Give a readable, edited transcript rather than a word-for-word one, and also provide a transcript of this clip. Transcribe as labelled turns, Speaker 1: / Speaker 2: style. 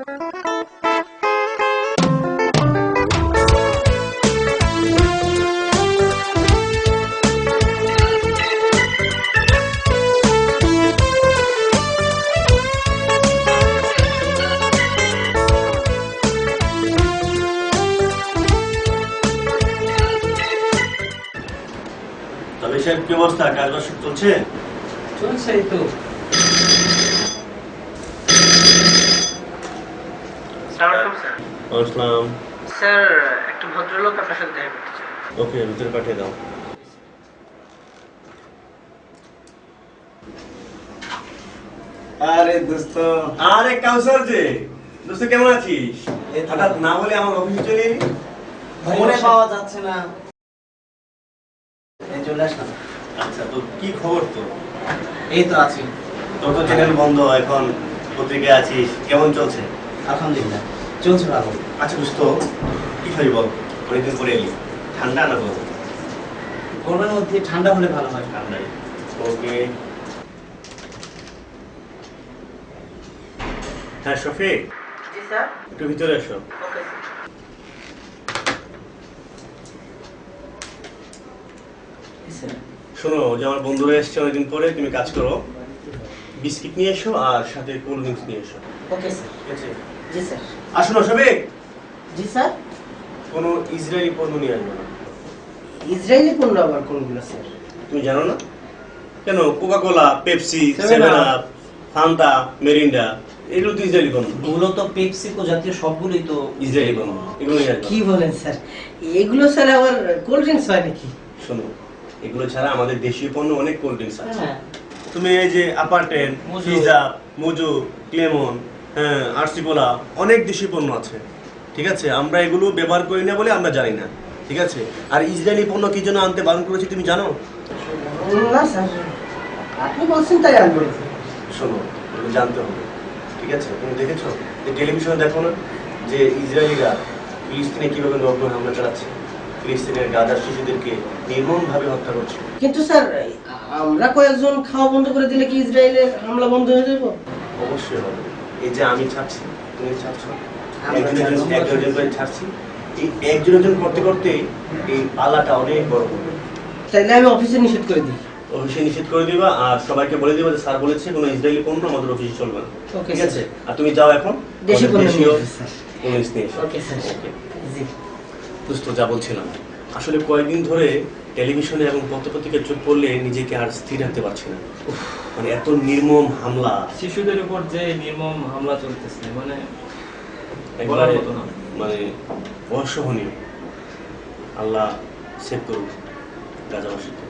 Speaker 1: তবে সাহেব কি অবস্থা, কাজবাজ চলছে?
Speaker 2: চলছেই তো।
Speaker 1: আসসালাম।
Speaker 2: স্যার, একটা ভদ্রলোক আপনার সাথে দেখা করতে চায়।
Speaker 1: ওকে, ভিতরে পাঠিয়ে দাও।
Speaker 3: আরে দোস্ত,
Speaker 1: আরে কাউসার যে দোস্ত, কেমন আছিস? হঠাৎ না বলে আমার অফিসে চলে এলি।
Speaker 3: ফোনে পাওয়া যাচ্ছে না, এই চলে আসলাম।
Speaker 1: আচ্ছা, তো কি খবর তোর?
Speaker 3: এই তো আছি,
Speaker 1: তোর তো চ্যানেল বন্ধ, এখন পত্রিকায় আছিস, কেমন চলছে?
Speaker 3: আলহামদুলিল্লাহ চলছে ভালো।
Speaker 1: আচ্ছা দোস্ত, কি খাবি বল? অনেকদিন পরে এলি, ঠান্ডা না গরম?
Speaker 3: গরমের মধ্যে ঠান্ডা হলে ভালো হয়।
Speaker 1: ঠান্ডাই। ওকে। হ্যাঁ শফিক,
Speaker 2: জি স্যার।
Speaker 1: একটু ভিতরে এসো।
Speaker 2: Okay
Speaker 3: sir.
Speaker 1: শোনো, যে আমার বন্ধুরা এসছে অনেকদিন পরে, তুমি কাজ করো, বিস্কিট নিয়ে এসো আর সাথে কোল্ড ড্রিঙ্কস নিয়ে এসো।
Speaker 3: Okay sir.
Speaker 1: ঠিক আছে?
Speaker 3: জি স্যার।
Speaker 1: আর শোনো শফিক,
Speaker 3: জি স্যার।
Speaker 1: কোনো ইসরায়েলি পণ্য নিয়ে আসবে না।
Speaker 3: ইসরায়েলি পণ্য আবার কোনগুলো স্যার?
Speaker 1: তুমি জানো না? কেন, Coca Cola, Pepsi,
Speaker 3: 7
Speaker 1: seven
Speaker 3: Up,
Speaker 1: up, Fanta, Mirinda, এগুলো তো ইসরায়েলি পণ্য।
Speaker 3: এগুলো তো পেপসিকো জাতীয় সবগুলোই তো
Speaker 1: ইসরায়েলি পণ্য, এগুলো নিয়ে আসবে
Speaker 3: কি
Speaker 1: না।
Speaker 3: বলেন স্যার? এগুলো স্যার আবার কোল্ড ড্রিঙ্কস হয় নাকি?
Speaker 1: শোনো, এগুলো ছাড়া আমাদের দেশীয় পণ্য অনেক কোল্ড ড্রিঙ্কস আছে।
Speaker 3: হ্যাঁ।
Speaker 1: তুমি এই যে আপারটেন,
Speaker 3: মোজো।
Speaker 1: পিজা, মোজো, ক্লেমন, হ্যাঁ, আরসিকোলা, অনেক দেশীয় পণ্য আছে। ঠিক আছে, আমরা এগুলো ব্যবহার করি না বলে আমরা জানি না। ঠিক আছে, আর ইসরায়েলি পণ্য কি জন্য আনতে বারণ করেছি তুমি জানো?
Speaker 3: না স্যার, আপনি বলছেন তাই আমি বলছি।
Speaker 1: শোনো, এগুলো জানতে হবে। ঠিক আছে, তুমি দেখেছো যে টেলিভিশনে দেখো না যে ইসরায়েলিরা ফিলিস্তিনে কিভাবে নগ্ন হামলা চালাচ্ছে, ফিলিস্তিনের গাজার শিশুদেরকে নির্মমভাবে হত্যা করছে।
Speaker 3: কিন্তু স্যার, আমরা কয়েকজন খাওয়া বন্ধ করে দিলে কি ইসরায়েলের হামলা বন্ধ হয়ে যাবে?
Speaker 1: অবশ্যই হবে। এই যে আমি ছাড়ছি, তুমি ছাড়ছো,
Speaker 3: আমরা
Speaker 1: একজন করে ছাড়ছি, এই একজন করতে করতে এই পালাটা অনেক বড় হবে।
Speaker 3: তাইলে আমি অফিসে নিষেধ করে দিই।
Speaker 1: অফিসে নিষেধ করে দিবা আর সবাইকে বলে দিবা যে স্যার বলেছে কোনো ইসরায়েলি পণ্য আমাদের অফিসে চলবে না।
Speaker 3: ওকে,
Speaker 1: ঠিক আছে, আর তুমি যাও এখন
Speaker 3: দেশি
Speaker 1: আমাদের
Speaker 3: পণ্য
Speaker 1: দেশীয়
Speaker 3: নিয়ে এসো, স্যার।
Speaker 1: পণ্য নিয়ে এসো।
Speaker 3: Okay sir.
Speaker 1: ওকে।
Speaker 3: জি।
Speaker 1: দোস্ত, যা বলছিলাম, আসলে কয়েকদিন ধরে টেলিভিশনে এবং পত্রপত্রিকায় চোখ পড়লে নিজেকে আর স্থির রাখতে পারছি না। মানে এত নির্মম হামলা,
Speaker 4: শিশুদের উপর যে নির্মম হামলা চলতেছে, মানে
Speaker 1: একবারে
Speaker 4: বলার মতো না।
Speaker 1: মানে অসহনীয়। আল্লাহ সেভ করুক গাজাবাসীকে।